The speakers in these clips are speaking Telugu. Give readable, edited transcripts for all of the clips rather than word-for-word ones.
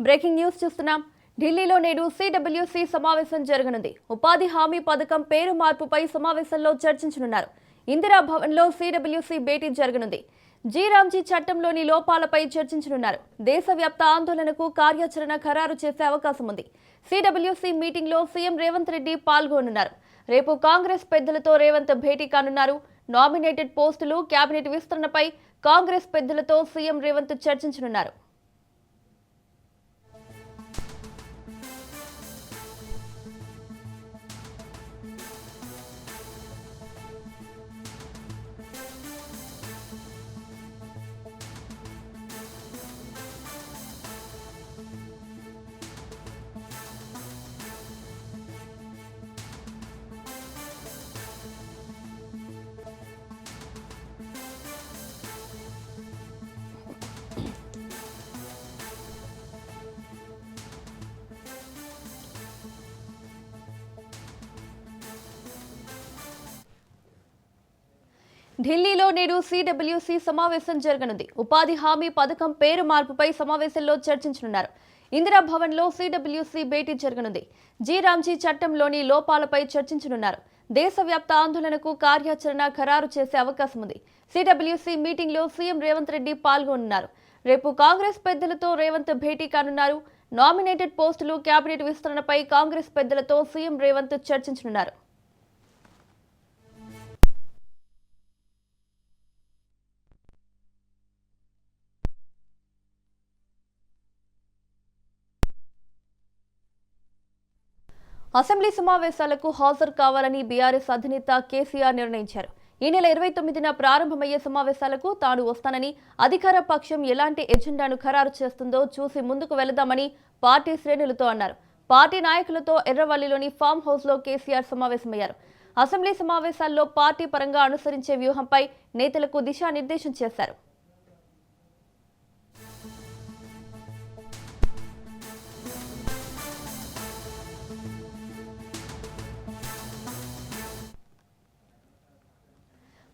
బ్రేకింగ్ న్యూస్ చూస్తున్నాం. ఢిల్లీలో నేడు సిడబ్ల్యూసీ సమావేశం జరగనుంది. ఉపాధి హామీ పథకం పేరు మార్పుపై సమావేశంలో చర్చించనున్నారు. ఇందిరా భవన్లో సిడబ్ల్యూసీ భేటీ జరగనుంది. జీ చట్టంలోని లోపాలపై చర్చించనున్నారు. దేశవ్యాప్త ఆందోళనకు కార్యాచరణ ఖరారు చేసే అవకాశం ఉంది. సిడబ్ల్యూసీ మీటింగ్లో సీఎం రేవంత్ రెడ్డి పాల్గొనున్నారు. రేపు కాంగ్రెస్ పెద్దలతో రేవంత్ భేటీ కానున్నారు. నామినేటెడ్ పోస్టులు, కేబినెట్ విస్తరణపై కాంగ్రెస్ పెద్దలతో సీఎం రేవంత్ చర్చించనున్నారు. ఢిల్లీలో నేడు సిడబ్ల్యూసీ సమావేశం జరగనుంది. ఉపాధి హామీ పథకం పేరు మార్పుపై సమావేశంలో చర్చించనున్నారు. ఇందిరా భవన్లో సిడబ్ల్యూసీ భేటీ జరగనుంది. జీ చట్టంలోని లోపాలపై చర్చించనున్నారు. దేశవ్యాప్త ఆందోళనకు కార్యాచరణ ఖరారు చేసే అవకాశం ఉంది. సిడబ్ల్యూసీ మీటింగ్లో సీఎం రేవంత్ రెడ్డి పాల్గొనున్నారు. రేపు కాంగ్రెస్ పెద్దలతో రేవంత్ భేటీ కానున్నారు. నామినేటెడ్ పోస్టులు, కేబినెట్ విస్తరణపై కాంగ్రెస్ పెద్దలతో సీఎం రేవంత్ చర్చించనున్నారు. అసెంబ్లీ సమావేశాలకు హాజరు కావాలని బీఆర్ఎస్ అధినేత కేసీఆర్ నిర్ణయించారు. ఈ నెల 29న ప్రారంభమయ్యే సమావేశాలకు తాను వస్తానని, అధికార పక్షం ఎలాంటి ఎజెండాను ఖరారు చేస్తుందో చూసి ముందుకు వెళదామని పార్టీ శ్రేణులతో అన్నారు. పార్టీ నాయకులతో ఎర్రవల్లిలోని ఫామ్ హౌస్లో కేసీఆర్ సమావేశమయ్యారు. అసెంబ్లీ సమావేశాల్లో పార్టీ పరంగా అనుసరించే వ్యూహంపై నేతలకు దిశానిర్దేశం చేశారు.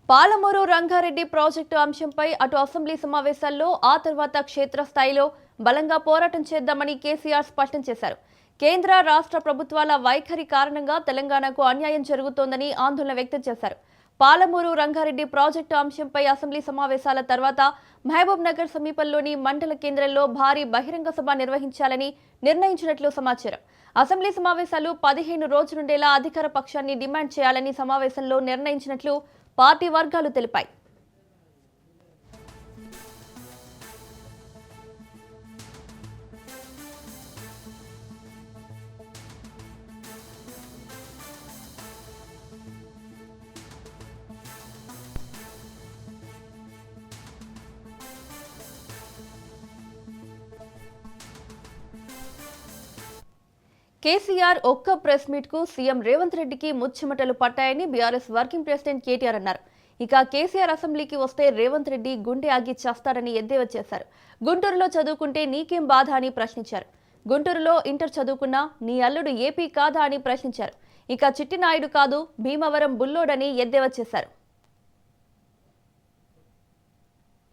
పాలమూరు రంగారెడ్డి ప్రాజెక్టు అంశంపై అటు అసెంబ్లీ సమావేశాల్లో, ఆ తర్వాత క్షేత్రస్థాయిలో బలంగా పోరాటం చేద్దామని కేసీఆర్ స్పష్టం చేశారు. కేంద్ర, రాష్ట్ర ప్రభుత్వాల వైఖరి కారణంగా తెలంగాణకు అన్యాయం జరుగుతోందని ఆందోళన వ్యక్తం చేశారు. పాలమూరు రంగారెడ్డి ప్రాజెక్టు అంశంపై అసెంబ్లీ సమావేశాల తర్వాత మహబూబ్ నగర్ సమీపంలోని మండల కేంద్రంలో భారీ బహిరంగ సభ నిర్వహించాలని నిర్ణయించినట్లు సమాచారం. అసెంబ్లీ సమావేశాలు 15 రోజులుండేలా అధికార పక్షాన్ని డిమాండ్ చేయాలని సమావేశంలో నిర్ణయించినట్లు పార్టీ వర్గాలు తెలిపాయి. కేసీఆర్ ఒక్క ప్రెస్ మీట్ కు సీఎం రేవంత్ రెడ్డికి ముచ్చెమటలు పట్టాయని బీఆర్ఎస్ వర్కింగ్ ప్రెసిడెంట్ కేటీఆర్ అన్నారు. ఇక కేసీఆర్ అసెంబ్లీకి వస్తే రేవంత్ రెడ్డి గుండె ఆగి చేస్తారని ఎద్దేవా చేశారు. గుంటూరులో చదువుకుంటే నీకేం బాధ అని ప్రశ్నించారు. గుంటూరులో ఇంటర్ చదువుకున్నా నీ అల్లుడు ఏపీ కాదా అని ప్రశ్నించారు. ఇక చిట్టినాయుడు కాదు, భీమవరం బుల్లోడని ఎద్దేవా చేశారు.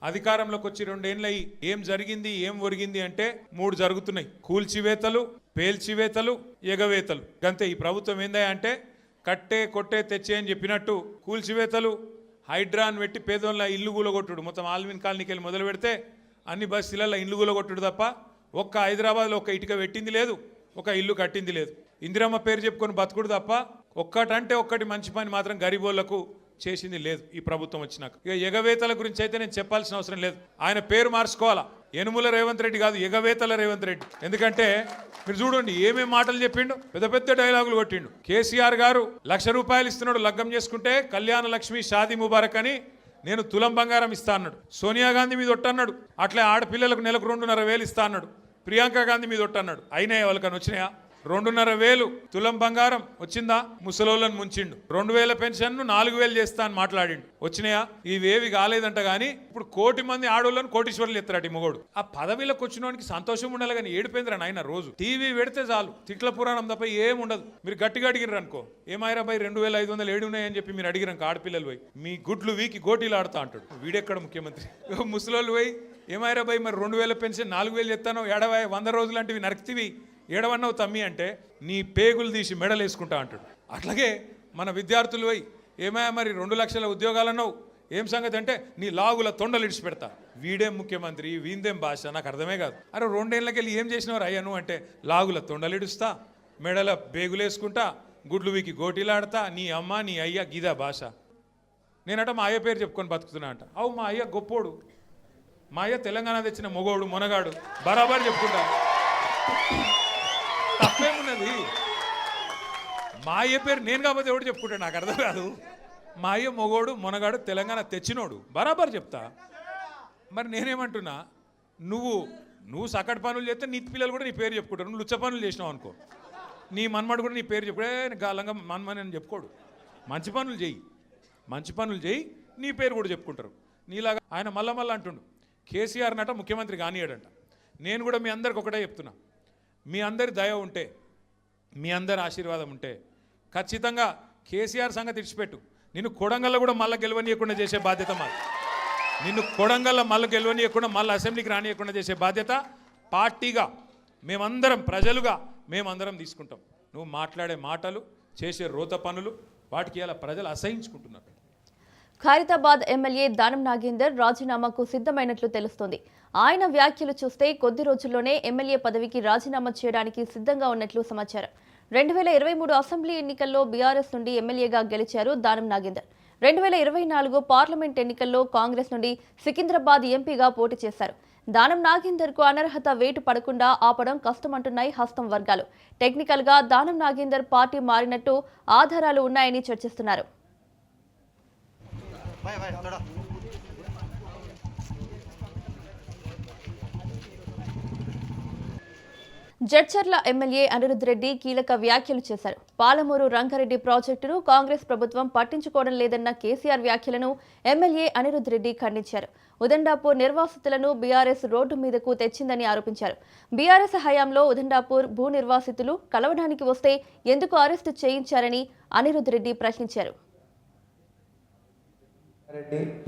అధికారంలోకి వచ్చి 2 ఏళ్ళై ఏం జరిగింది, ఏం ఒరిగింది అంటే 3 జరుగుతున్నాయి. కూల్చివేతలు, పేల్చివేతలు, ఎగవేతలు. అంతే. ఈ ప్రభుత్వం ఏందా అంటే కట్టే కొట్టే తెచ్చే అని చెప్పినట్టు కూల్చివేతలు, హైడ్రాన్ పెట్టి పేదోళ్ళ ఇల్లు కూలగొట్టుడు. మొత్తం ఆల్విన్ కాలనీకి వెళ్ళి మొదలు పెడితే అన్ని బస్తీలలో ఇల్లు కూలగొట్టుడు తప్ప ఒక్క హైదరాబాద్లో ఒక్క ఇటుక పెట్టింది లేదు, ఒక ఇల్లు కట్టింది లేదు. ఇందిరమ్మ పేరు చెప్పుకొని బతుకుడు తప్ప ఒక్కటంటే ఒక్కటి మంచి పని మాత్రం గరీబోళ్లకు చేసింది లేదు ఈ ప్రభుత్వం వచ్చినాక. ఇక ఎగవేతల గురించి అయితే నేను చెప్పాల్సిన అవసరం లేదు. ఆయన పేరు మార్చుకోవాలా. యనుమల రేవంత్ రెడ్డి కాదు, ఎగవేతల రేవంత్ రెడ్డి. ఎందుకంటే మీరు చూడండి ఏమేం మాటలు చెప్పిండు, పెద్ద పెద్ద డైలాగులు కొట్టిండు. కేసీఆర్ గారు ₹1,00,000 ఇస్తున్నాడు లగ్గం చేసుకుంటే, కళ్యాణ లక్ష్మి షాదీ ముబారక్ అని నేను తులం బంగారం ఇస్తా అన్నాడు. సోనియా గాంధీ మీద ఒట్టన్నాడు. అట్లే ఆడపిల్లలకు నెలకు 2,500 ఇస్తా అన్నాడు. ప్రియాంక గాంధీ మీద ఒట్టన్నాడు. అయినాయా వాళ్ళకని వచ్చినాయా? 2,500 తులం బంగారం వచ్చిందా? ముసలోళ్ళని ముంచిండు. 2,000 పెన్షన్ 4,000 చేస్తా అని మాట్లాడిండు. వచ్చినాయా? ఇవేవి కాలేదంట. కానీ ఇప్పుడు 1,00,000 మంది ఆడోళ్ళని కోటీశ్వర్లు ఎత్తారట ఈ మొగోడు. ఆ పదవిలోకి వచ్చినోనికి సంతోషం ఉండాలి కానీ ఏడిపోయిందిరా నాయన. రోజు టీవీ పెడితే చాలు తిట్ల పురాణం తప్ప ఏముండదు. మీరు గట్టిగా అడిగిర్రు అనుకో, ఏమాయిరా భయ్ 2,500 ఏడు ఉన్నాయని చెప్పి మీరు అడిగిరాక ఆడపిల్లలు పోయి మీ గుడ్లు వీకి గోటీలు ఆడుతా అంటాడు. వీడెక్కడ ముఖ్యమంత్రి? ముసలోళ్ళు పోయి ఏమైరా భయ్ మరి 2000 పెన్షన్ 4000 చెప్తాను ఏడవ 100 రోజులు లాంటివి నరికితివి ఏడవన్నావు తమ్మి అంటే నీ పేగులు తీసి మెడలు వేసుకుంటా అంటాడు. అట్లాగే మన విద్యార్థులు పోయి ఏమయ్యా మరి 2 లక్షల ఉద్యోగాలన్నావు ఏం సంగతి అంటే నీ లాగుల తొండలు ఇడిచి పెడతా. వీడేం ముఖ్యమంత్రి వీందేం భాష నాకు అర్థమే కాదు. అరే 2 ఏళ్ళకి వెళ్ళి ఏం చేసినవారు అయ్యాను అంటే లాగుల తొండలు ఇడుస్తా మెడల బేగులేసుకుంటా గుడ్లు వీకి గోటీలాడతా నీ అమ్మ నీ అయ్య గీదా భాష. నేనట మా అయ్య పేరు చెప్పుకొని బతుకుతున్నా అంట. అవు మా అయ్య గొప్పోడు, మా అయ్య తెలంగాణ తెచ్చిన మొగోడు మొనగాడు బరాబర్ చెప్పుకుంటా. తప్పేమున్నది? మా అయ్య పేరు నేను కాకపోతే ఎవడు చెప్పుకుంటా నాకు అర్థం కాదు. మా అయ్య మొగోడు మొనగాడు తెలంగాణ తెచ్చినోడు బరాబర్ చెప్తా. మరి నేనేమంటున్నా, నువ్వు సకట్ పనులు చేస్తే నీ పిల్లలు కూడా నీ పేరు చెప్పుకుంటారు. నువ్వు లుచ్చ పనులు చేసినావు అనుకో నీ మన్మడు కూడా నీ పేరు చెప్పుడే గాలంగా మన్మని అని చెప్పుకోడు. మంచి పనులు చేయి నీ పేరు కూడా చెప్పుకుంటారు. నీలాగా ఆయన మళ్ళా అంటుండు కేసీఆర్ నట ముఖ్యమంత్రి కానియాడంట. నేను కూడా మీ అందరికి ఒకటే చెప్తున్నా, మీ అందరి దయ ఉంటే మీ అందరి ఆశీర్వాదం ఉంటే ఖచ్చితంగా కేసీఆర్ సంగతి ఇడిచిపెట్టు. నిన్ను కొడంగల్లో కూడా మళ్ళీ గెలవనీయకుండా చేసే బాధ్యత మాది. నిన్ను కొడంగల్లో మళ్ళీ గెలవనీయకుండా మళ్ళీ అసెంబ్లీకి రానియకుండా చేసే బాధ్యత పార్టీగా మేమందరం ప్రజలుగా మేమందరం తీసుకుంటాం. నువ్వు మాట్లాడే మాటలు చేసే రోత పనులు వాటికి ఇలా ప్రజలు అసహించుకుంటున్నారు. ఖైరతాబాద్ ఎమ్మెల్యే దానం నాగేందర్ రాజీనామాకు సిద్ధమైనట్లు తెలుస్తోంది. ఆయన వ్యాఖ్యలు చూస్తే కొద్ది రోజుల్లోనే ఎమ్మెల్యే పదవికి రాజీనామా చేయడానికి సిద్ధంగా ఉన్నట్లు సమాచారం. 2023 అసెంబ్లీ ఎన్నికల్లో బీఆర్ఎస్ నుండి ఎమ్మెల్యేగా గెలిచారు దానం నాగేందర్. 2024 పార్లమెంట్ ఎన్నికల్లో కాంగ్రెస్ నుండి సికింద్రాబాద్ ఎంపీగా పోటీ చేశారు. దానం నాగేందర్కు అనర్హత వేటు పడకుండా ఆపడం కష్టమంటున్నాయి హస్తం వర్గాలు. టెక్నికల్గా దానం నాగేందర్ పార్టీ మారినట్టు ఆధారాలు ఉన్నాయని చర్చిస్తున్నారు. జడ్చర్ల ఎమ్మెల్యే అనిరుద్ రెడ్డి కీలక వ్యాఖ్యలు చేశారు. పాలమూరు రంగారెడ్డి ప్రాజెక్టును కాంగ్రెస్ ప్రభుత్వం పట్టించుకోవడం లేదన్న కేసీఆర్ వ్యాఖ్యలను ఎమ్మెల్యే అనిరుద్ రెడ్డి ఖండించారు. ఉదండాపూర్ నిర్వాసితులను బీఆర్ఎస్ రోడ్డు మీదకు తెచ్చిందని ఆరోపించారు. బీఆర్ఎస్ హయాంలో ఉదండాపూర్ భూ నిర్వాసితులు కలవడానికి వస్తే ఎందుకు అరెస్టు చేయించారని అనిరుద్ రెడ్డి ప్రశ్నించారు.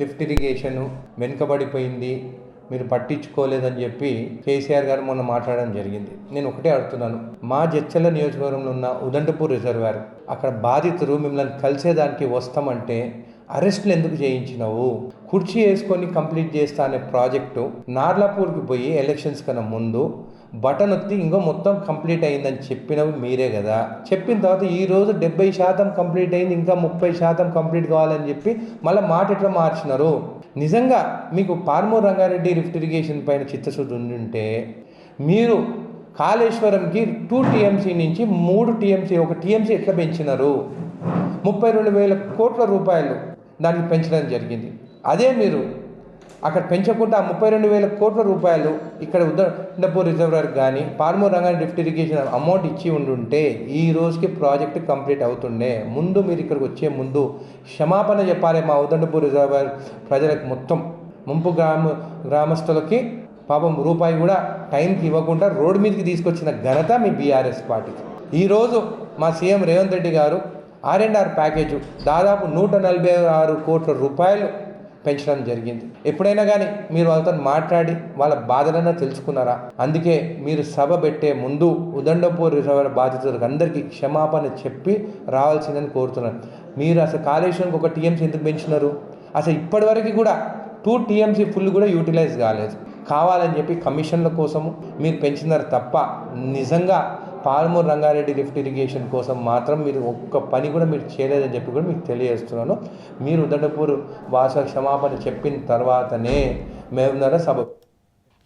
లిఫ్ట్ ఇరిగేషన్ వెనుకబడిపోయింది, మీరు పట్టించుకోలేదని చెప్పి కేసీఆర్ గారు మొన్న మాట్లాడడం జరిగింది. నేను ఒకటే అడుగుతున్నాను, మా జడ్చర్ల నియోజకవర్గంలో ఉన్న ఉదండపూర్ రిజర్వాయర్ అక్కడ బాధితులు మిమ్మల్ని కలిసేదానికి వస్తామంటే అరెస్టులు ఎందుకు చేయించినావు? కుర్చీ వేసుకొని కంప్లీట్ చేస్తా అనే ప్రాజెక్టు నార్లాపూర్కి పోయి ఎలక్షన్స్ కన్నా ముందు బటన్ ఒత్తి ఇంకో మొత్తం కంప్లీట్ అయిందని చెప్పినవి మీరే కదా. చెప్పిన తర్వాత ఈరోజు 70% కంప్లీట్ అయింది, ఇంకా 30% కంప్లీట్ కావాలని చెప్పి మళ్ళీ మాట ఎట్లా మార్చినారు? నిజంగా మీకు పాలమూరు రంగారెడ్డి లిఫ్ట్ ఇరిగేషన్ పైన చిత్తశుద్ధి ఉంటే మీరు కాళేశ్వరంకి 2 TMC నుంచి 3 TMC, 1 TMC ఎట్లా పెంచినారు? 32,000 కోట్ల రూపాయలు దానికి పెంచడం జరిగింది. అదే మీరు అక్కడ పెంచకుండా 32,000 కోట్ల రూపాయలు ఇక్కడ ఉదండపూర్ రిజర్వాయర్ కానీ Palamuru Rangareddy lift irrigation amount ఇచ్చి ఉండుంటే ఈ రోజుకి ప్రాజెక్ట్ కంప్లీట్ అవుతుండే. ముందు మీరు ఇక్కడికి వచ్చే ముందు క్షమాపణ చెప్పాలి మా ఉదండపూర్ రిజర్వాయర్ ప్రజలకు, మొత్తం ముంపు గ్రామస్తులకి పాపం రూపాయి కూడా టైంకి ఇవ్వకుండా రోడ్డు మీదకి తీసుకొచ్చిన ఘనత మీ బీఆర్ఎస్ పార్టీకి. ఈరోజు మా సీఎం రేవంత్ రెడ్డి గారు R&R ప్యాకేజు దాదాపు 146 కోట్ల రూపాయలు పెంచడం జరిగింది. ఎప్పుడైనా కానీ మీరు వాళ్ళతో మాట్లాడి వాళ్ళ బాధలన్నా తెలుసుకున్నారా? అందుకే మీరు సభ పెట్టే ముందు ఉదండపూర్ రిజర్వాయర్ బాధితులకు అందరికీ క్షమాపణ చెప్పి రావాల్సిందని కోరుతున్నాను. మీరు అసలు కాళేశ్వరంకి 1 TMC ఎందుకు పెంచినారు? అసలు ఇప్పటివరకు కూడా 2 TMC ఫుల్ కూడా యూటిలైజ్ కాలేదు. కావాలని చెప్పి కమిషన్ల కోసము మీరు పెంచినారు తప్ప నిజంగా పాలమూరు రంగారెడ్డి లిఫ్ట్ ఇరిగేషన్ కోసం మాత్రం మీరు ఒక్క పని కూడా మీరు చేయలేదని చెప్పి కూడా మీకు తెలియజేస్తున్నాను. మీరు ఉదండపూర్ వాస క్షమాపణ చెప్పిన తర్వాతనే మేము సభ.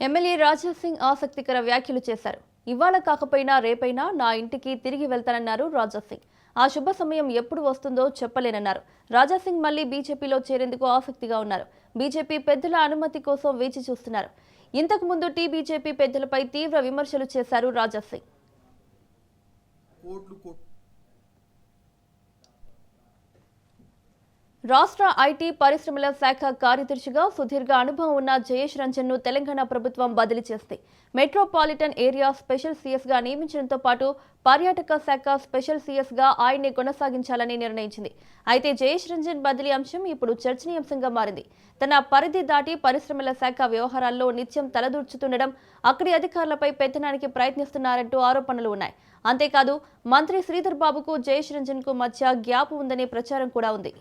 ఎమ్మెల్యే రాజా సింగ్ ఆసక్తికర వ్యాఖ్యలు చేశారు. ఇవాళ కాకపోయినా రేపైనా నా ఇంటికి తిరిగి వెళ్తానన్నారు రాజా సింగ్. ఆ శుభ సమయం ఎప్పుడు వస్తుందో చెప్పలేనన్నారు. రాజా సింగ్ మళ్లీ బీజేపీలో చేరేందుకు ఆసక్తిగా ఉన్నారు. బీజేపీ పెద్దల అనుమతి కోసం వేచి చూస్తున్నారు. ఇంతకు ముందు బీజేపీ పెద్దలపై తీవ్ర విమర్శలు చేశారు రాజా సింగ్. రాష్ట్ర ఐటీ పరిశ్రమల శాఖ కార్యదర్శిగా సుదీర్ఘ అనుభవం ఉన్న జయేష్ రంజన్ను తెలంగాణ ప్రభుత్వం బదిలీ చేసింది. మెట్రోపాలిటన్ ఏరియా స్పెషల్ సీఎస్గా నియమించడంతో పాటు పర్యాటక శాఖ స్పెషల్ సీఎస్గా ఆయన్ని కొనసాగించాలని నిర్ణయించింది. అయితే జయేష్ రంజన్ బదిలీ అంశం ఇప్పుడు చర్చనీయాంశంగా మారింది. తన పరిధి దాటి పరిశ్రమల శాఖ వ్యవహారాల్లో నిత్యం తలదూర్చుతుండడం, అక్కడి అధికారులపై పెత్తనానికి ప్రయత్నిస్తున్నారంటూ ఆరోపణలు ఉన్నాయి. అంతేకాదు మంత్రి శ్రీధర్ బాబుకు జయేష్ రంజన్కు మధ్య గ్యాప్ ఉందనే ప్రచారం కూడా ఉంది.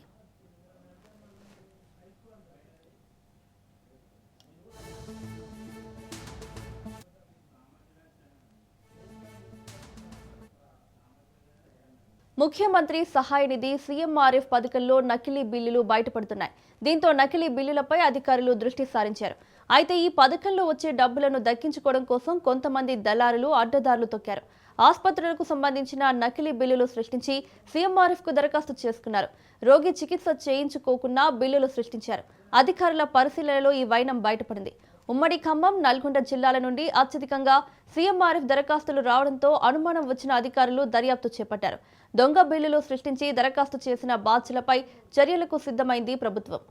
ముఖ్యమంత్రి సహాయ నిధి సీఎంఆర్ఎఫ్ పథకంలో నకిలీ బిల్లులు బయటపడుతున్నాయి. దీంతో నకిలీ బిల్లులపై అధికారులు దృష్టి సారించారు. అయితే ఈ పథకంలో వచ్చే డబ్బులను దక్కించుకోవడం కోసం కొంతమంది దళారులు అడ్డదారులు తొక్కారు. ఆసుపత్రులకు సంబంధించిన నకిలీ బిల్లులు సృష్టించి సీఎంఆర్ఎఫ్కు దరఖాస్తు చేసుకున్నారు. రోగి చికిత్స చేయించుకోకుండా బిల్లులు సృష్టించారు. అధికారుల పరిశీలనలో ఈ వైనం బయటపడింది. ఉమ్మడి ఖమ్మం, నల్గొండ జిల్లాల నుండి అత్యధికంగా సీఎంఆర్ఎఫ్ దరఖాస్తులు రావడంతో అనుమానం వచ్చిన అధికారులు దర్యాప్తు చేపట్టారు. దొంగ బిల్లులు సృష్టించి దరఖాస్తు చేసిన బాధ్యులపై చర్యలకు సిద్ధమైంది ప్రభుత్వం.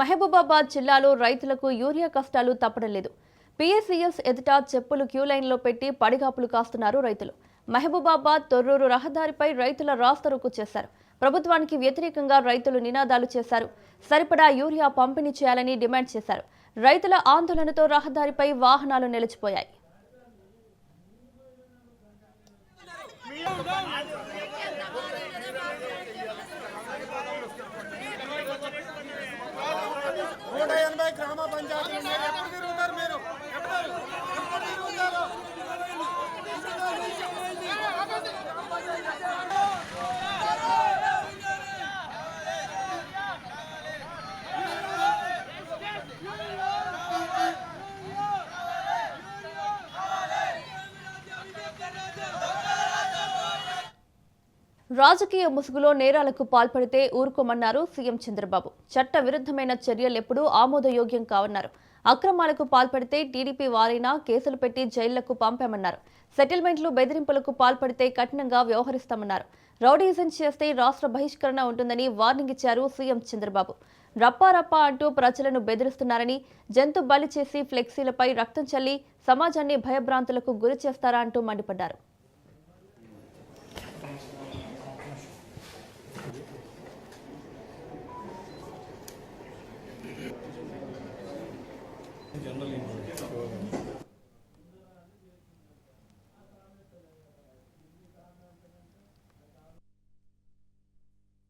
మహబూబాబాద్ జిల్లాలో రైతులకు యూరియా కష్టాలు తప్పడం లేదు. పీఎస్ఈఎస్ ఎదుట చెప్పులు క్యూ లైన్లో పెట్టి పడిగాపులు కాస్తున్నారు రైతులు. మహబూబాబాద్ తొర్రూరు రహదారిపై రైతుల రాస్తారోకో చేశారు. ప్రభుత్వానికి వ్యతిరేకంగా రైతులు నినాదాలు చేశారు. సరిపడా యూరియా పంపిణీ చేయాలని డిమాండ్ చేశారు. రైతుల ఆందోళనతో రహదారిపై వాహనాలు నిలిచిపోయాయి. రాజకీయ ముసుగులో నేరాలకు పాల్పడితే ఊరుకోమన్నారు సీఎం చంద్రబాబు. చట్ట విరుద్ధమైన చర్యలెప్పుడూ ఆమోదయోగ్యం కావన్నారు. అక్రమాలకు పాల్పడితే టీడీపీ వారైనా కేసులు పెట్టి జైళ్లకు పంపామన్నారు. సెటిల్మెంట్లు, బెదిరింపులకు పాల్పడితే కఠినంగా వ్యవహరిస్తామన్నారు. రౌడీజం చేస్తే రాష్ట్ర బహిష్కరణ ఉంటుందని వార్నింగ్ ఇచ్చారు సీఎం చంద్రబాబు. రప్పారప్పా అంటూ ప్రజలను బెదిరిస్తున్నారని, జంతు బలి చేసి ఫ్లెక్సీలపై రక్తం చల్లి సమాజాన్ని భయభ్రాంతులకు గురి చేస్తారా అంటూ మండిపడ్డారు.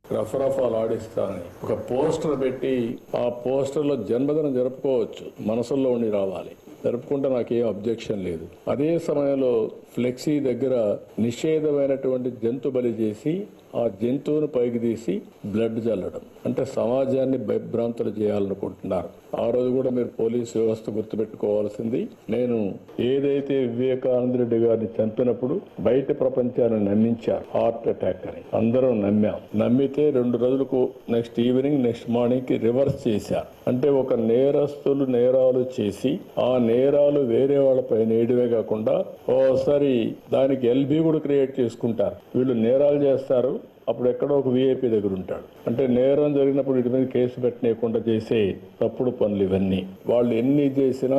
రఫరఫాలు ఆడిస్తానని ఒక పోస్టర్ పెట్టి ఆ పోస్టర్లో జన్మదినం జరుపుకోవచ్చు, మనసుల్లో ఉండి రావాలి. జరుపుకుంటే నాకేం అబ్జెక్షన్ లేదు. అదే సమయంలో ఫ్లెక్సీ దగ్గర నిషేధమైనటువంటి జంతు బలి చేసి ఆ జంతువును పైకి తీసి బ్లడ్ చల్లడం అంటే సమాజాన్ని భయభ్రాంతులు చేయాలనుకుంటున్నారు. ఆ రోజు కూడా మీరు పోలీసు వ్యవస్థ గుర్తుపెట్టుకోవాల్సింది, నేను ఏదైతే వివేకానంద రెడ్డి గారిని చంపినప్పుడు బయట ప్రపంచాన్ని నమ్మించారు హార్ట్ అటాక్ అని. అందరం నమ్మితే 2 రోజులకు నెక్స్ట్ ఈవినింగ్ నెక్స్ట్ మార్నింగ్ కి రివర్స్ చేశారు. అంటే ఒక నేరస్తులు నేరాలు చేసి ఆ నేరాలు వేరే వాళ్ళపై నేయడమే కాకుండా ఓసారి దానికి ఎల్బీ కూడా క్రియేట్ చేసుకుంటారు. వీళ్ళు నేరాలు చేస్తారు, అప్పుడు ఎక్కడో ఒక వీఐపీ దగ్గర ఉంటాడు. అంటే నేరం జరిగినప్పుడు వీటి మీద కేసు పెట్టనీయకుండా చేసే తప్పుడు పనులు ఇవన్నీ. వాళ్ళు ఎన్ని చేసినా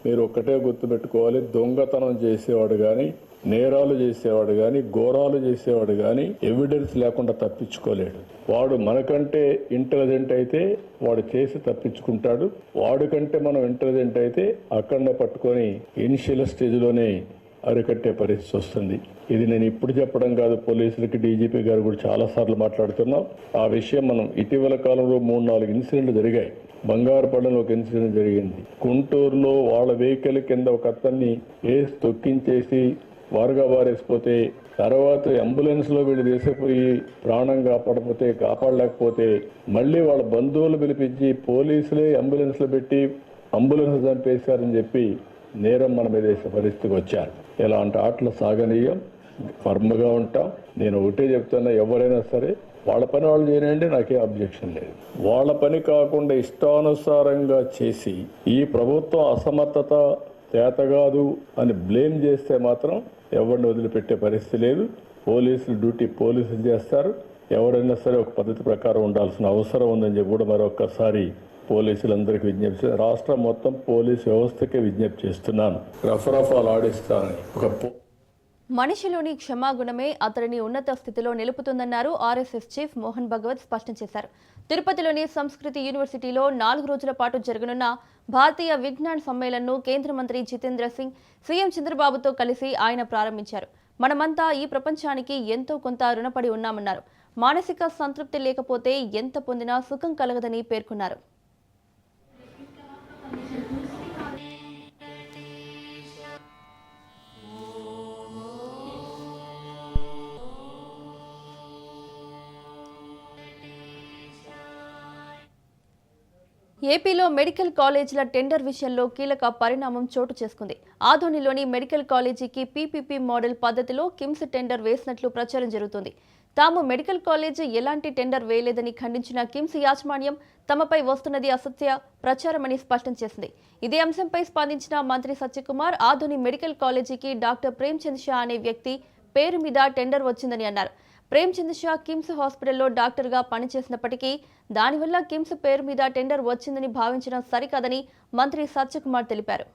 మీరు ఒక్కటే గుర్తుపెట్టుకోవాలి, దొంగతనం చేసేవాడు కానీ, నేరాలు చేసేవాడు కానీ, ఘోరాలు చేసేవాడు కానీ ఎవిడెన్స్ లేకుండా తప్పించుకోలేడు. వాడు మనకంటే ఇంటెలిజెంట్ అయితే వాడు చేసి తప్పించుకుంటాడు. వాడికంటే మనం ఇంటెలిజెంట్ అయితే అక్కడనే పట్టుకొని ఇనిషియల్ స్టేజ్లోనే అరికట్టే పరిస్థితి వస్తుంది. ఇది నేను ఇప్పుడు చెప్పడం కాదు, పోలీసులకి డీజీపీ గారు కూడా చాలాసార్లు మాట్లాడుతున్నాం. ఆ విషయం మనం ఇటీవల కాలంలో 3-4 ఇన్సిడెంట్లు జరిగాయి. బంగారుపల్లిలో ఒక ఇన్సిడెంట్ జరిగింది. గుంటూరులో వాళ్ళ వెహికల్ కింద ఒక అతన్ని వేసి తొక్కించేసి వారుగా వారేసిపోతే తర్వాత అంబులెన్స్ లో వీళ్ళు వేసిపోయి ప్రాణం కాపాడలేకపోతే మళ్ళీ వాళ్ళ బంధువులు పిలిపించి పోలీసులే అంబులెన్స్ లో పెట్టి అంబులెన్స్ చంపేశారని చెప్పి నేరం మన మీద వేసే పరిస్థితికి వచ్చారు. ఇలాంటి ఆటలు సాగనీయం, ఫర్మ్గా ఉంటాం. నేను ఒకటే చెప్తున్నా, ఎవరైనా సరే వాళ్ళ పని వాళ్ళు చేయనండి, నాకే అబ్జెక్షన్ లేదు. వాళ్ళ పని కాకుండా ఇష్టానుసారంగా చేసి ఈ ప్రభుత్వం అసమర్థత చేతగాదు అని బ్లేమ్ చేస్తే మాత్రం ఎవరిని వదిలిపెట్టే పరిస్థితి లేదు. పోలీసులు డ్యూటీ పోలీసులు చేస్తారు. ఎవరైనా సరే ఒక పద్ధతి ప్రకారం ఉండాల్సిన అవసరం ఉందని చెప్పి కూడా మరొకసారి పోలీసులందరికీ విజ్ఞప్తి, రాష్ట్రం మొత్తం పోలీసు వ్యవస్థకే విజ్ఞప్తి చేస్తున్నాను. రఫరఫాలు ఆడిస్తానని మనిషిలోని క్షమాగుణమే అతడిని ఉన్నత స్థితిలో నిలుపుతుందన్నారు ఆర్ఎస్ఎస్ చీఫ్ మోహన్ భగవత్ స్పష్టం చేశారు. తిరుపతిలోని సంస్కృతి యూనివర్సిటీలో 4 రోజుల పాటు జరగనున్న భారతీయ విజ్ఞాన్ సమ్మేళన్ను కేంద్ర మంత్రి జితేంద్ర సింగ్ సీఎం చంద్రబాబుతో కలిసి ఆయన ప్రారంభించారు. మనమంతా ఈ ప్రపంచానికి ఎంతో కొంత రుణపడి ఉన్నామన్నారు. మానసిక సంతృప్తి లేకపోతే ఎంత పొందినా సుఖం కలగదని పేర్కొన్నారు. ఏపీలో మెడికల్ కాలేజీల టెండర్ విషయంలో కీలక పరిణామం చోటు చేసుకుంది. ఆదోనిలోని మెడికల్ కాలేజీకి పీపీపీ మోడల్ పద్ధతిలో కిమ్స్ టెండర్ వేసినట్లు ప్రచారం జరుగుతుంది. తాము మెడికల్ కాలేజీ ఎలాంటి టెండర్ వేయలేదని ఖండించిన కిమ్స్ యాజమాన్యం తమపై వస్తున్నది అసత్య ప్రచారమని స్పష్టం చేసింది. ఇదే అంశంపై స్పందించిన మంత్రి సత్యకుమార్ ఆదోని మెడికల్ కాలేజీకి డాక్టర్ ప్రేమ్చంద్ షా అనే వ్యక్తి పేరు మీద టెండర్ వచ్చిందని అన్నారు. ప్రేమ్చంద్ షా కిమ్స్ హాస్పిటల్లో డాక్టర్గా పనిచేసినప్పటికీ దానివల్ల కిమ్స్ పేరు మీద టెండర్ వచ్చిందని భావించడం సరికాదని మంత్రి సత్యకుమార్ తెలిపారు.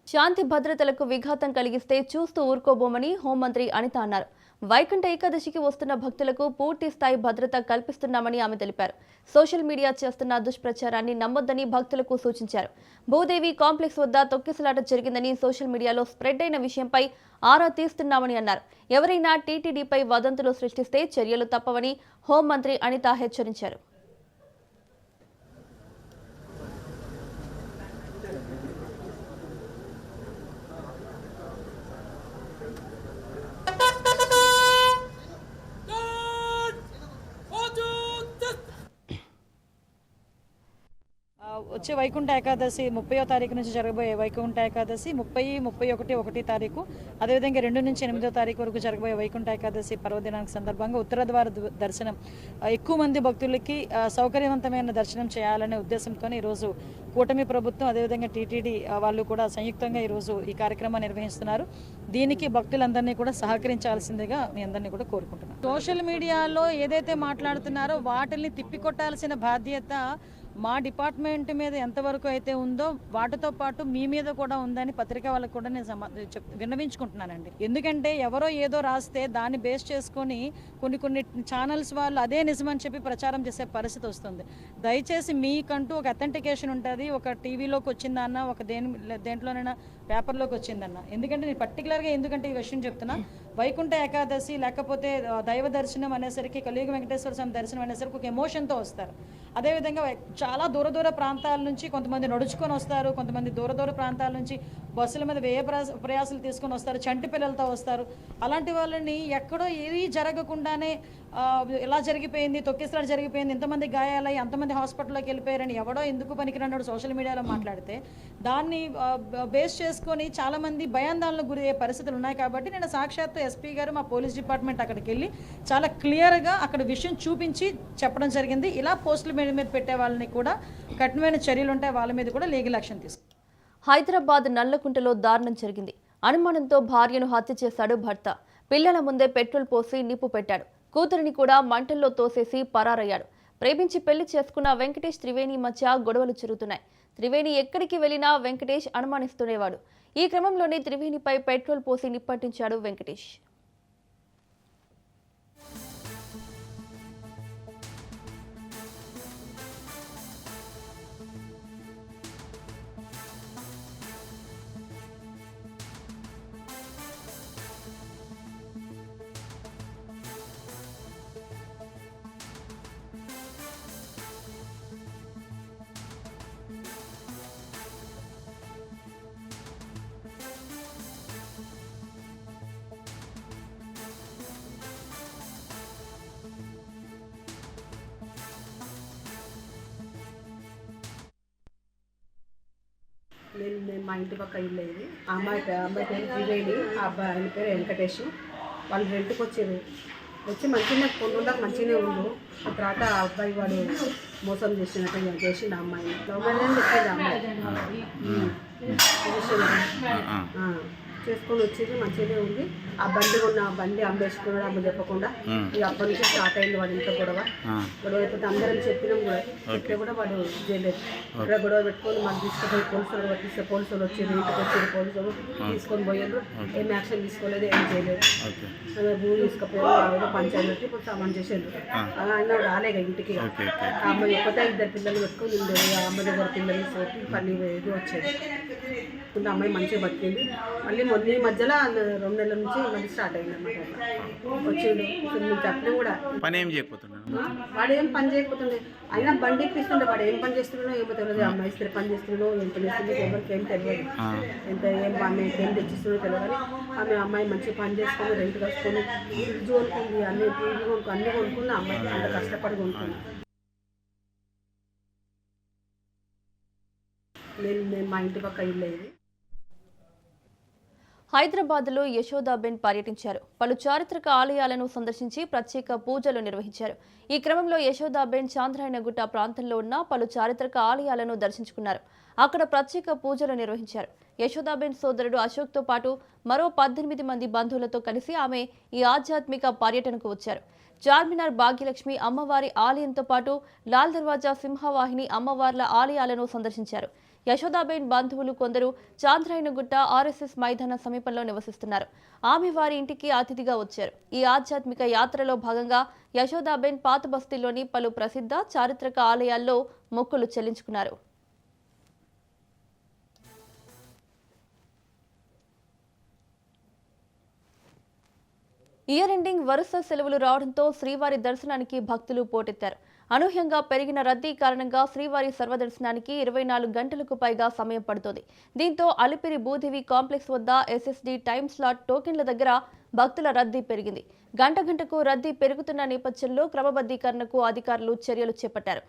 శాంతి భద్రతలకు విఘాతం కలిగిస్తే చూస్తూ ఊరుకోబోమని హోంమంత్రి అనిత అన్నారు. వైకుంఠ ఏకాదశికి వస్తున్న భక్తులకు పూర్తి స్థాయి భద్రత కల్పిస్తున్నామని ఆమె తెలిపారు. సోషల్ మీడియా చేస్తున్న దుష్ప్రచారాన్ని నమ్మొద్దని భక్తులకు సూచించారు. భూదేవి కాంప్లెక్స్ వద్ద తొక్కిసలాట జరిగిందని సోషల్ మీడియాలో స్ప్రెడ్ అయిన విషయంపై ఆరా తీస్తున్నామని అన్నారు. ఎవరైనా టీటీడీపై వదంతులు సృష్టిస్తే చర్యలు తప్పవని హోంమంత్రి అనిత హెచ్చరించారు. వచ్చే వైకుంఠ ఏకాదశి 30వ తారీఖు నుంచి జరగబోయే వైకుంఠ ఏకాదశి 30, 31, 1 తారీఖు, అదేవిధంగా 2 నుంచి 8వ తారీఖు వరకు జరగబోయే వైకుంఠ ఏకాదశి పర్వదినానికి సందర్భంగా ఉత్తర ద్వార దర్శనం ఎక్కువ మంది భక్తులకి సౌకర్యవంతమైన దర్శనం చేయాలనే ఉద్దేశంతో ఈరోజు కూటమి ప్రభుత్వం అదేవిధంగా టీటీడీ వాళ్ళు కూడా సంయుక్తంగా ఈరోజు ఈ కార్యక్రమాన్ని నిర్వహిస్తున్నారు. దీనికి భక్తులందరినీ కూడా సహకరించాల్సిందిగా మీ అందరినీ కూడా కోరుకుంటున్నాను. సోషల్ మీడియాలో ఏదైతే మాట్లాడుతున్నారో వాటిని తిప్పికొట్టాల్సిన బాధ్యత మా డిపార్ట్మెంట్ మీద ఎంతవరకు అయితే ఉందో వాటితో పాటు మీ మీద కూడా ఉందని పత్రికా వాళ్ళకు కూడా నేను విన్నవించుకుంటున్నానండి. ఎందుకంటే ఎవరో ఏదో రాస్తే దాన్ని బేస్ చేసుకొని కొన్ని ఛానల్స్ వాళ్ళు అదే నిజమని చెప్పి ప్రచారం చేసే పరిస్థితి వస్తుంది. దయచేసి మీకంటూ ఒక అథెంటికేషన్ ఉంటుంది. ఒక టీవీలోకి వచ్చిందన్న, ఒక దేంట్లోనైనా పేపర్లోకి వచ్చిందన్న. ఎందుకంటే నేను పర్టికులర్గా ఎందుకంటే ఈ విషయం చెప్తున్నా, వైకుంఠ ఏకాదశి లేకపోతే దైవ దర్శనం అనేసరికి కలియుగ వెంకటేశ్వర స్వామి దర్శనం అనేసరికి ఒక ఎమోషన్తో వస్తారు. అదేవిధంగా చాలా దూర ప్రాంతాల నుంచి కొంతమంది నడుచుకొని వస్తారు, కొంతమంది దూర ప్రాంతాల నుంచి బస్సుల మీద ప్రయాసాలు తీసుకొని వస్తారు, చంటి పిల్లలతో వస్తారు. అలాంటి వాళ్ళని ఎక్కడో ఏది జరగకుండానే ఇలా జరిగిపోయింది, తొక్కిసలాట జరిగిపోయింది, ఇంతమంది గాయాలయ్యి అంతమంది హాస్పిటల్లోకి వెళ్ళిపోయారని ఎవడో ఎందుకు పనికిరన్నాడు సోషల్ మీడియాలో మాట్లాడితే దాన్ని బేస్ చేసుకొని చాలామంది భయాందోళనకు గురయ్యే పరిస్థితులు ఉన్నాయి. కాబట్టి నేను సాక్షాత్తు ఎస్పీ గారు మా పోలీస్ డిపార్ట్మెంట్ అక్కడికి వెళ్ళి చాలా క్లియర్గా అక్కడ విషయం చూపించి చెప్పడం జరిగింది. ఇలా పోస్టుల మీద పెట్టే వాళ్ళని కూడా కఠినమైన చర్యలు ఉంటాయి, వాళ్ళ మీద కూడా లీగల్ యాక్షన్ తీసుకుంటాం. హైదరాబాద్ నల్లకుంటలో దారుణం జరిగింది. అనుమానంతో భార్యను హత్య చేశాడు భర్త. పిల్లల ముందే పెట్రోల్ పోసి నిప్పు పెట్టాడు. కూతురిని కూడా మంటల్లో తోసేసి పరారయ్యాడు. ప్రేమించి పెళ్లి చేసుకున్న వెంకటేష్ త్రివేణి మధ్య గొడవలు జరుగుతున్నాయి. త్రివేణి ఎక్కడికి వెళ్లినా వెంకటేష్ అనుమానిస్తుండేవాడు. ఈ క్రమంలోనే త్రివేణిపై పెట్రోల్ పోసి నిప్పంటించాడు వెంకటేష్. నేను మా ఇంటి పక్క ఇల్లు ఇది. అమ్మాయి పేరు త్రివేణి, ఆ అబ్బాయి ఆయన పేరు వెంకటేష్. వాళ్ళు రెంట్కి వచ్చారు. వచ్చి మంచిగా కొన్నులకు మంచిగానే ఉండు. ఆ తర్వాత ఆ అబ్బాయి వాడు మోసం చేసినట్టు చేసిండు. అమ్మాయి లవ్ మ్యారేజ్ చెప్పేది అమ్మాయి చేసుకొని వచ్చేది మంచిగానే ఉంది. ఆ బండి ఉన్న బండి అమ్మేసుకున్నాడు అమ్మ చెప్పకుండా. ఇక అప్పటి నుంచి స్టార్ట్ అయింది వాడు ఇంట్లో గొడవ అయిపోతే అందరం చెప్పినాం కూడా. చెప్తే కూడా వాడు చేయలేదు. ఇక్కడ గొడవ పెట్టుకొని మనం తీసుకుపోయి పోలీసులు పట్టిస్తే పోలీసులు వచ్చారు, ఇంటికి వచ్చారు. పోలీసులు తీసుకొని పోయారు. ఏం యాక్షన్ తీసుకోలేదు, ఏం చేయలేదు. భూమి తీసుకుపోయారు. ఏదో పంచాయతీ ఇప్పుడు సామాన్ చేసారు. ఆయన రాలేక ఇంటికి. ఆ అమ్మాయి ఒక్కటే 2 పిల్లలు పెట్టుకొని ఉండేది. ఆ అమ్మ దగ్గర పిల్లలు సోపి పని ఇది వచ్చేది. ఇప్పుడు అమ్మాయి మంచిగా బతికింది. మళ్ళీ మొన్న మధ్యలో 2 నెలల నుంచి మళ్ళీ స్టార్ట్ అయింది అన్నమాట. వచ్చిండు మేము చెప్పినా కూడా పని ఏం చేయకపోతున్నాను. వాడు ఏం పని చేయకపోతుండే. అయినా బండి ఎక్కిస్తుండే. వాడు ఏం పని చేస్తున్నాడో ఏమో తెలియదు. అమ్మాయి ఇస్తే పని చేస్తున్నాడో ఏం పని చేస్తుందో ఎవరికి ఏం తెలియదు. ఎంత ఏం తెచ్చిస్తుందో తెలియదు. కానీ అమ్మాయి మంచిగా పని చేసుకొని రెంట్ కట్టుకొని ఫ్రిడ్జ్ కొనుక్కుంది, అన్ని టీవీ అన్నీ కొనుక్కుంది. అమ్మాయి అంత కష్టపడి కొనుక్కుంది. నేను మా ఇంటి పక్క ఇల్లు ఇది. హైదరాబాద్లో యశోదాబెన్ పర్యటించారు. పలు చారిత్రక ఆలయాలను సందర్శించి ప్రత్యేక పూజలు నిర్వహించారు. ఈ క్రమంలో యశోదాబెన్ చాంద్రాయణగుట్ట ప్రాంతంలో ఉన్న పలు చారిత్రక ఆలయాలను దర్శించుకున్నారు. అక్కడ ప్రత్యేక పూజలు నిర్వహించారు. యశోదాబెన్ సోదరుడు అశోక్తో పాటు మరో 18 మంది బంధువులతో కలిసి ఆమె ఈ ఆధ్యాత్మిక పర్యటనకు వచ్చారు. చార్మినార్ భాగ్యలక్ష్మి అమ్మవారి ఆలయంతో పాటు లాల్ దర్వాజా సింహవాహిని అమ్మవార్ల ఆలయాలను సందర్శించారు. యశోదాబెన్ బంధువులు కొందరు చాంద్రాయణగుట్ట ఆర్ఎస్ఎస్ మైదానం సమీపంలో నివసిస్తున్నారు. ఆమె వారి ఇంటికి అతిథిగా వచ్చారు. ఈ ఆధ్యాత్మిక యాత్రలో భాగంగా యశోదాబెన్ పాత బస్తీలోని పలు ప్రసిద్ధ చారిత్రక ఆలయాల్లో మొక్కులు చెల్లించుకున్నారు. ఇయర్ ఎండింగ్ వరుస సెలవులు రావడంతో శ్రీవారి దర్శనానికి భక్తులు పోటెత్తారు. అనూహ్యంగా పెరిగిన రద్దీ కారణంగా శ్రీవారి సర్వదర్శనానికి 24 గంటలకు పైగా సమయం పడుతోంది. దీంతో అలిపిరి భూదేవి కాంప్లెక్స్ వద్ద ఎస్ఎస్డి టైమ్ స్లాట్ టోకెన్ల దగ్గర భక్తుల రద్దీ పెరిగింది. గంటకు రద్దీ పెరుగుతున్న నేపథ్యంలో క్రమబద్ధీకరణకు అధికారులు చర్యలు చేపట్టారు.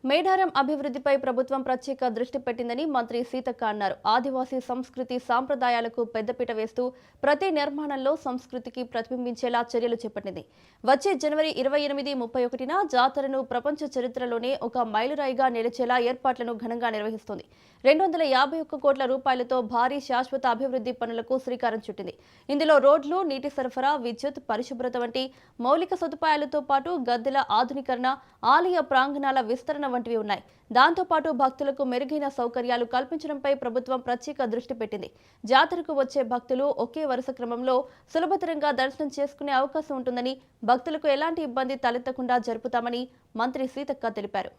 మేడారం అభివృద్ధిపై ప్రభుత్వం ప్రత్యేక దృష్టి పెట్టిందని మంత్రి సీతక్క అన్నారు. ఆదివాసీ సంస్కృతి సాంప్రదాయాలకు పెద్దపీట వేస్తూ ప్రతి నిర్మాణంలో సంస్కృతికి ప్రతిబింబించేలా చర్యలు చేపట్టింది. వచ్చే జనవరి 28, 31న జాతరను ప్రపంచ చరిత్రలోనే ఒక మైలురాయిగా నిలిచేలా ఏర్పాట్లను ఘనంగా నిర్వహిస్తోంది. 251 కోట్ల రూపాయలతో భారీ శాశ్వత అభివృద్ధి పనులకు శ్రీకారం చుట్టింది. ఇందులో రోడ్లు, నీటి సరఫరా, విద్యుత్, పరిశుభ్రత వంటి మౌలిక సదుపాయాలతో పాటు గద్దెల ఆధునీకరణ, ఆలయ ప్రాంగణాల విస్తరణ వంటివి ఉన్నాయి. దాంతోపాటు భక్తులకు మెరుగైన సౌకర్యాలు కల్పించడంపై ప్రభుత్వం ప్రత్యేక దృష్టి పెట్టింది. జాతరకు వచ్చే భక్తులు ఒకే వరుస క్రమంలో సులభతరంగా దర్శనం చేసుకునే అవకాశం ఉంటుందని, భక్తులకు ఎలాంటి ఇబ్బంది తలెత్తకుండా జరుపుతామని మంత్రి సీతక్క తెలిపారు.